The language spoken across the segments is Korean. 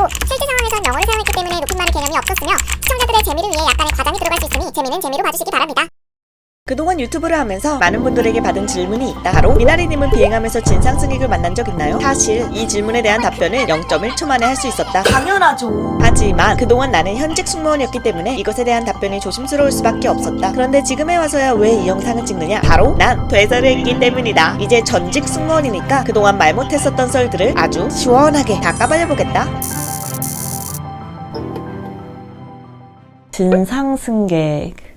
있었고, 실제 상황에선 영어를 사용했기 때문에 높임말의 개념이 없었으며 시청자들의 재미를 위해 약간의 과장이 들어갈 수 있으니 재미는 재미로 봐주시기 바랍니다. 그동안 유튜브를 하면서 많은 분들에게 받은 질문이 있다. 바로 미나리님은 비행하면서 진상승객을 만난 적 있나요? 사실 이 질문에 대한 답변은 0.1초 만에 할 수 있었다. 당연하죠. 하지만 그동안 나는 현직 승무원이었기 때문에 이것에 대한 답변이 조심스러울 수밖에 없었다. 그런데 지금에 와서야 왜 이 영상을 찍느냐? 바로 난 퇴사를 했기 때문이다. 이제 전직 승무원이니까 그동안 말 못했었던 썰들을 아주 시원하게 다 까발려보겠다. 진상승객.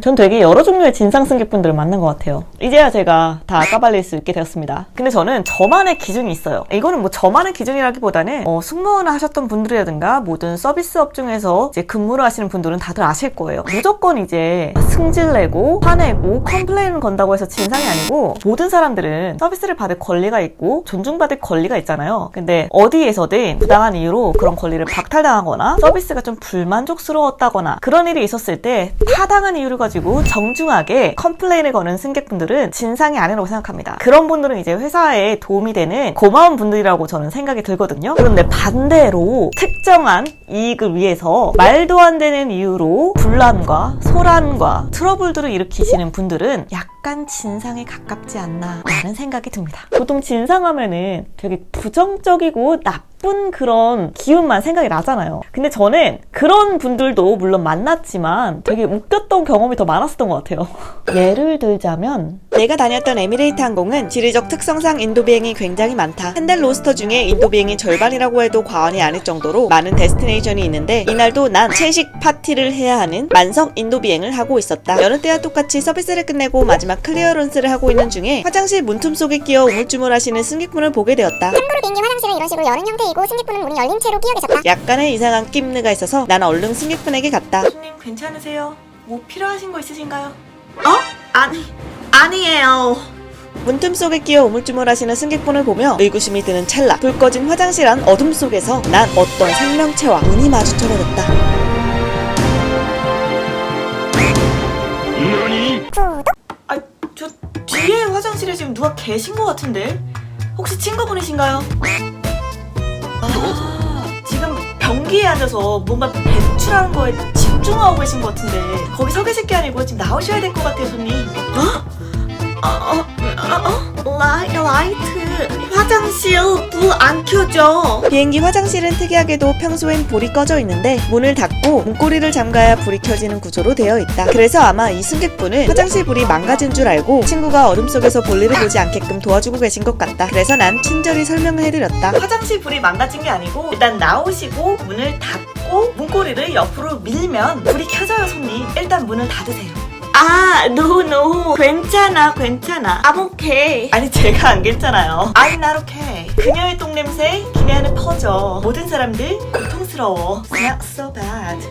전 되게 여러 종류의 진상승객분들을 만난 것 같아요. 이제야 제가 다 까발릴 수 있게 되었습니다. 근데 저는 저만의 기준이 있어요. 이거는 뭐 저만의 기준이라기보다는 승무원을 하셨던 분들이라든가 모든 서비스업 중에서 이제 근무를 하시는 분들은 다들 아실 거예요. 무조건 이제 승질내고 화내고 컴플레인을 건다고 해서 진상이 아니고, 모든 사람들은 서비스를 받을 권리가 있고 존중받을 권리가 있잖아요. 근데 어디에서든 부당한 이유로 그런 권리를 박탈당하거나 서비스가 좀 불만족스러웠다거나 그런 일이 있었을 때 타당한 이유를 가지고 정중하게 컴플레인을 거는 승객분들은 진상이 아니라고 생각합니다. 그런 분들은 이제 회사에 도움이 되는 고마운 분들이라고 저는 생각이 들거든요. 그런데 반대로 특정한 이익을 위해서 말도 안 되는 이유로 분란과 소란과 트러블들을 일으키시는 분들은 약간 진상에 가깝지 않나 라는 생각이 듭니다. 보통 진상하면은 되게 부정적이고 나쁜 그런 기운만 생각이 나잖아요. 근데 저는 그런 분들도 물론 만났지만 되게 웃겼던 경험이 더 많았었던 것 같아요. 예를 들자면 내가 다녔던 에미레이트 항공은 지리적 특성상 인도 비행이 굉장히 많다. 한 달 로스터 중에 인도 비행이 절반이라고 해도 과언이 아닐 정도로 많은 데스티네이션이 있는데, 이날도 난 채식 파티를 해야 하는 만석 인도 비행을 하고 있었다. 여느 때와 똑같이 서비스를 끝내고 마지막 클리어런스를 하고 있는 중에 화장실 문틈 속에 끼어 우물쭈물하시는 승객분을 보게 되었다. 참고로 비행기 화장실은 이런 식으로 여는 형태이고 승객분은 문이 열린 채로 끼어 계셨다. 약간의 이상한 낌느가 있어서 난 얼른 승객분에게 갔다. 손님 괜찮으세요? 뭐 필요하신 거 있으신가요? 아니에요. 문틈 속에 끼어 우물쭈물하시는 승객분을 보며 의구심이 드는 찰나, 불 꺼진 화장실 안 어둠 속에서 난 어떤 생명체와 눈이 마주쳐버렸다. 저 뒤에 화장실에 지금 누가 계신 것 같은데? 혹시 친구분이신가요? 지금 변기에 앉아서 뭔가 배출하는 거에 집중하고 계신 것 같은데, 거기 서 계실 게 아니고 지금 나오셔야 될 것 같아요, 손님. 라이트 화장실 불 안 켜져. 비행기 화장실은 특이하게도 평소엔 불이 꺼져 있는데 문을 닫고 문고리를 잠가야 불이 켜지는 구조로 되어 있다. 그래서 아마 이 승객분은 화장실 불이 망가진 줄 알고 친구가 어둠 속에서 볼일을 보지 않게끔 도와주고 계신 것 같다. 그래서 난 친절히 설명을 해드렸다. 화장실 불이 망가진 게 아니고, 일단 나오시고 문을 닫고 문고리를 옆으로 밀면 불이 켜져요, 손님. 일단 문을 닫으세요. no. 괜찮아. I'm okay. 아니, 제가 안 괜찮아요. I'm not okay. 그녀의 똥냄새 기내 안에 퍼져. 모든 사람들 고통스러워. Not so bad.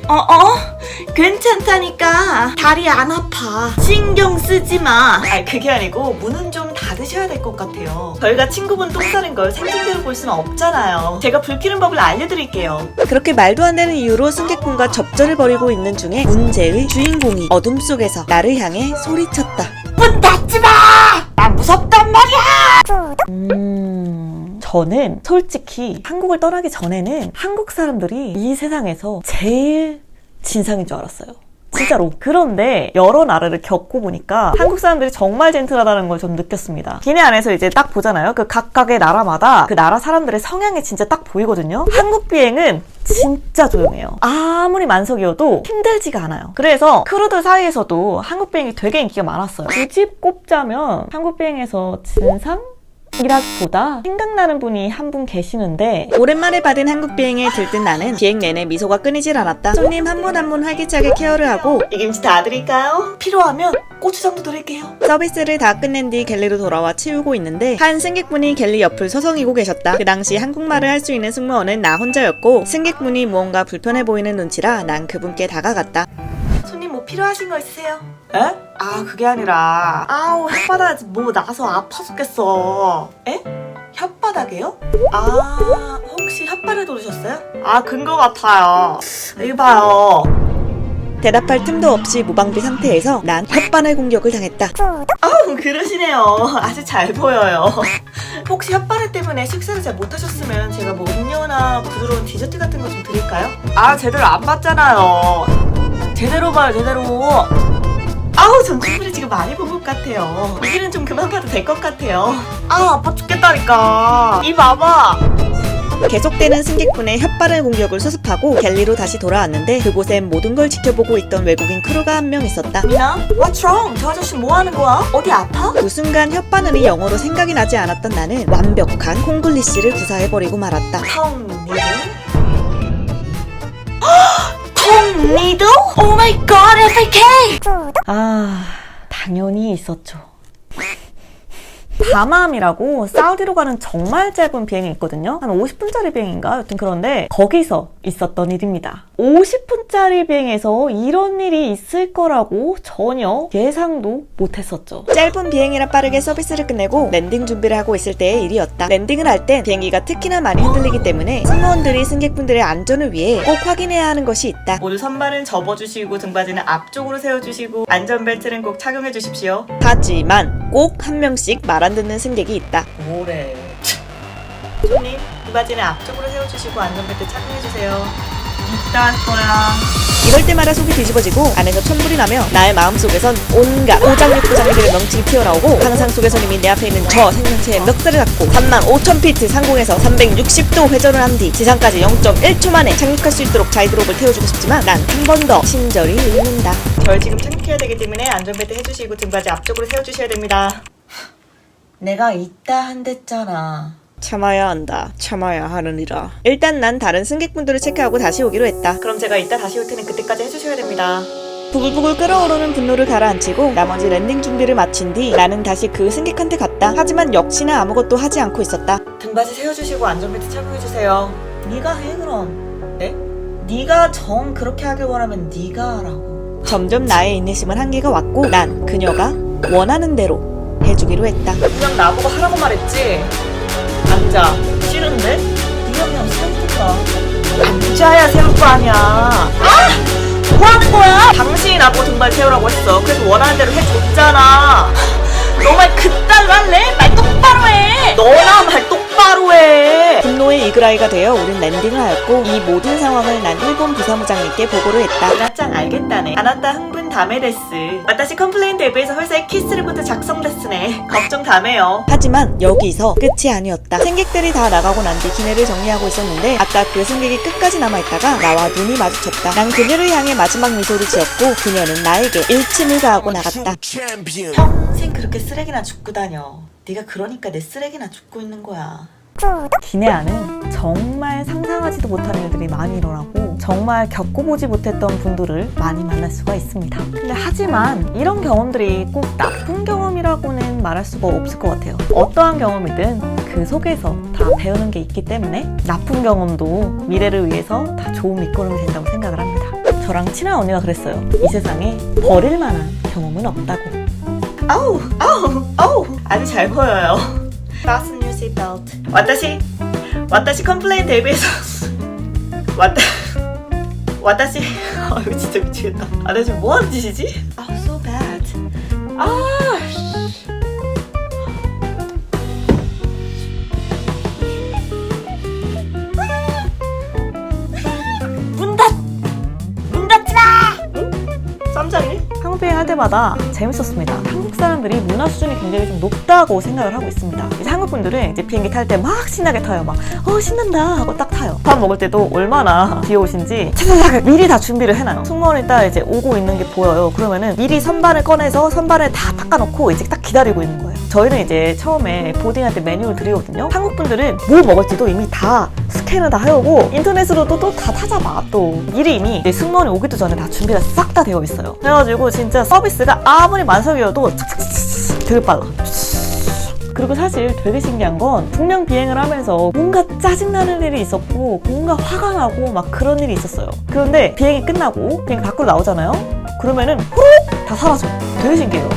괜찮다니까. 다리 안 아파. 신경 쓰지 마. 그게 아니고 문은 좀 닫으셔야 될 것 같아요. 저희가 친구분 똥 싸는 걸 생중계로 볼 수는 없잖아요. 제가 불 켜는 법을 알려드릴게요. 그렇게 말도 안 되는 이유로 승객분과 접전을 벌이고 있는 중에 문제의 주인공이 어둠 속에서 나를 향해 소리쳤다. 문 닫지 마! 나 무섭단 말이야! 저는 솔직히 한국을 떠나기 전에는 한국 사람들이 이 세상에서 제일 진상인 줄 알았어요. 진짜로. 그런데 여러 나라를 겪고 보니까 한국 사람들이 정말 젠틀하다는 걸 좀 느꼈습니다. 기내 안에서 이제 딱 보잖아요. 그 각각의 나라마다 그 나라 사람들의 성향이 진짜 딱 보이거든요. 한국 비행은 진짜 조용해요. 아무리 만석이어도 힘들지가 않아요. 그래서 크루들 사이에서도 한국 비행이 되게 인기가 많았어요. 굳이 꼽자면 한국 비행에서 진상? 이라기보다 생각나는 분이 한 분 계시는데, 오랜만에 받은 한국 비행에 들뜬 나는 비행 내내 미소가 끊이질 않았다. 손님 한 분 한 분 활기차게 케어를 하고, 이 김치 다 드릴까요? 필요하면 고추장도 드릴게요. 서비스를 다 끝낸 뒤 갤리로 돌아와 치우고 있는데 한 승객분이 갤리 옆을 서성이고 계셨다. 그 당시 한국말을 할 수 있는 승무원은 나 혼자였고 승객분이 무언가 불편해 보이는 눈치라 난 그분께 다가갔다. 손님 뭐 필요하신 거 있으세요? 에? 그게 아니라 혓바닥에 뭐 나서 아파 죽겠어. 에? 혓바닥에요? 혹시 혓바닥에 돌으셨어요? 근거 같아요. 이거 봐요. 대답할 틈도 없이 무방비 상태에서 난 혓바늘 공격을 당했다. 그러시네요. 아주 잘 보여요. 혹시 혓바늘 때문에 식사를 잘 못하셨으면 제가 뭐 음료나 부드러운 디저트 같은 거 좀 드릴까요? 아, 제대로 안 봤잖아요. 제대로 봐요, 제대로. 아우, 전 충분히 지금 많이 본 것 같아요. 이제는 좀 그만 봐도 될 것 같아요. 아, 아파 죽겠다니까. 이 봐봐. 계속되는 승객분의 혓바늘 공격을 수습하고 갤리로 다시 돌아왔는데 그곳엔 모든 걸 지켜보고 있던 외국인 크루가 한 명 있었다. 미나? What's wrong? 저 아저씨 뭐 하는 거야? 어디 아파? 그 순간 혓바늘이 영어로 생각이 나지 않았던 나는 완벽한 콩글리시를 구사해버리고 말았다. 텅니들? 텅니들? 오 마이 갓, FAK! 아, 당연히 있었죠. 다맘이라고 사우디로 가는 정말 짧은 비행이 있거든요. 한 50분짜리 비행인가? 여튼 그런데 거기서 있었던 일입니다. 50분짜리 비행에서 이런 일이 있을 거라고 전혀 예상도 못했었죠. 짧은 비행이라 빠르게 서비스를 끝내고 랜딩 준비를 하고 있을 때의 일이었다. 랜딩을 할 땐 비행기가 특히나 많이 흔들리기 때문에 승무원들이 승객분들의 안전을 위해 꼭 확인해야 하는 것이 있다. 모두 선발은 접어주시고 등받이는 앞쪽으로 세워주시고 안전벨트는 꼭 착용해 주십시오. 하지만 꼭 한 명씩 말 안 듣는 승객이 있다. 뭐래. 손님, 등받이는 앞쪽으로 세워주시고 안전벨트 착용해주세요. 이따 할 거야. 이럴 때마다 속이 뒤집어지고 안에서 천불이 나며 나의 마음속에선 온갖 오장육부장들의 명칭이 튀어나오고 상상 속에선 이미 내 앞에 있는 저 생명체의 멱살을 잡고 35,000피트 상공에서 360도 회전을 한 뒤 지상까지 0.1초 만에 착륙할 수 있도록 자이드롭을 태워주고 싶지만 난 한 번 더 친절히 읽는다. 절 지금 착륙해야 되기 때문에 안전벨트 해주시고 등받이 앞쪽으로 세워주셔야 됩니다. 내가 이따 한댔잖아. 참아야 한다. 참아야 하느니라. 일단 난 다른 승객분들을 체크하고 다시 오기로 했다. 그럼 제가 이따 다시 올 테니 그때까지 해주셔야 됩니다. 부글부글 끓어오르는 분노를 가라앉히고 나머지 랜딩 준비를 마친 뒤 나는 다시 그 승객한테 갔다. 하지만 역시나 아무것도 하지 않고 있었다. 등받이 세워주시고 안전벨트 착용해주세요. 네가 해 그럼. 네? 네가 정 그렇게 하길 원하면 네가 하라고. 점점 나의 인내심은 한계가 왔고 난 그녀가 원하는 대로 해주기로 했다. 그냥 나보고 하라고 말했지? 앉아. 싫은데? 네가 그냥 세울까? 앉아야 세울 거 아니야. 아! 뭐 하는 거야? 당신이 나보고 등발 세우라고 했어. 그래서 원하는 대로 해줬잖아. 너 말 그따위로 할래? 말 똑바로 해. 너나 말 똑바로 해. 분노의 이그라이가 되어 우린 랜딩을 하였고 이 모든 상황을 난 일본 부사무장님께 보고를 했다. 나짱 알겠다네. 아나타 흥분 다메 데스. 와타시 컴플레인 대비해서 회사에 키스리부터 작성 데스네. 걱정 다메요. 하지만 여기서 끝이 아니었다. 승객들이 다 나가고 난 뒤 기내를 정리하고 있었는데 아까 그 승객이 끝까지 남아있다가 나와 눈이 마주쳤다. 난 그녀를 향해 마지막 미소를 지었고 그녀는 나에게 일침을 가하고 나갔다. 평생 그렇게 쓰레기나 줍고 다녀. 네가 그러니까 내 쓰레기나 줍고 있는 거야. 기내 안은 정말 상상하지도 못한 일들이 많이 일어나고 정말 겪어보지 못했던 분들을 많이 만날 수가 있습니다. 근데 하지만 이런 경험들이 꼭 나쁜 경험이라고는 말할 수가 없을 것 같아요. 어떠한 경험이든 그 속에서 다 배우는 게 있기 때문에 나쁜 경험도 미래를 위해서 다 좋은 밑거름이 된다고 생각을 합니다. 저랑 친한 언니가 그랬어요. 이 세상에 버릴 만한 경험은 없다고. 아우 아우 아우 아주 잘 보여요. Fasten your seatbelt. 와타시 컴플레인 대비해서 와타시 이거 진짜 미치겠다. 나 지금 뭐 하는 짓이지? So bad. 문 닫지마! 쌈장이네? 한국 비행 할 때마다 재밌었습니다. 한국 사람들이 문화 수준이 굉장히 좀 높다고 생각을 하고 있습니다. 이제 한국 분들은 이제 비행기 탈 때 막 신나게 타요. 막 신난다 하고 딱 타요. 밥 먹을 때도 얼마나 귀여우신지 차차차 미리 다 준비를 해놔요. 승무원이 딱 이제 오고 있는 게 보여요. 그러면은 미리 선반을 꺼내서 선반을 다 닦아놓고 이제 딱 기다리고 있는 거예요. 저희는 이제 처음에 보딩할 때 메뉴를 드리거든요. 한국 분들은 뭘 먹을지도 이미 다 스캔을 다 해오고 인터넷으로도 또 다 찾아봐. 또 미리 이미 이제 승무원이 오기도 전에 다 준비가 싹 다 되어 있어요. 그래가지고 진짜 서비스가 아무리 만석이어도 되게 빨라. 그리고 사실 되게 신기한 건 분명 비행을 하면서 뭔가 짜증나는 일이 있었고 뭔가 화가 나고 막 그런 일이 있었어요. 그런데 비행이 끝나고 비행 밖으로 나오잖아요. 그러면은 후룩 다 사라져. 되게 신기해요.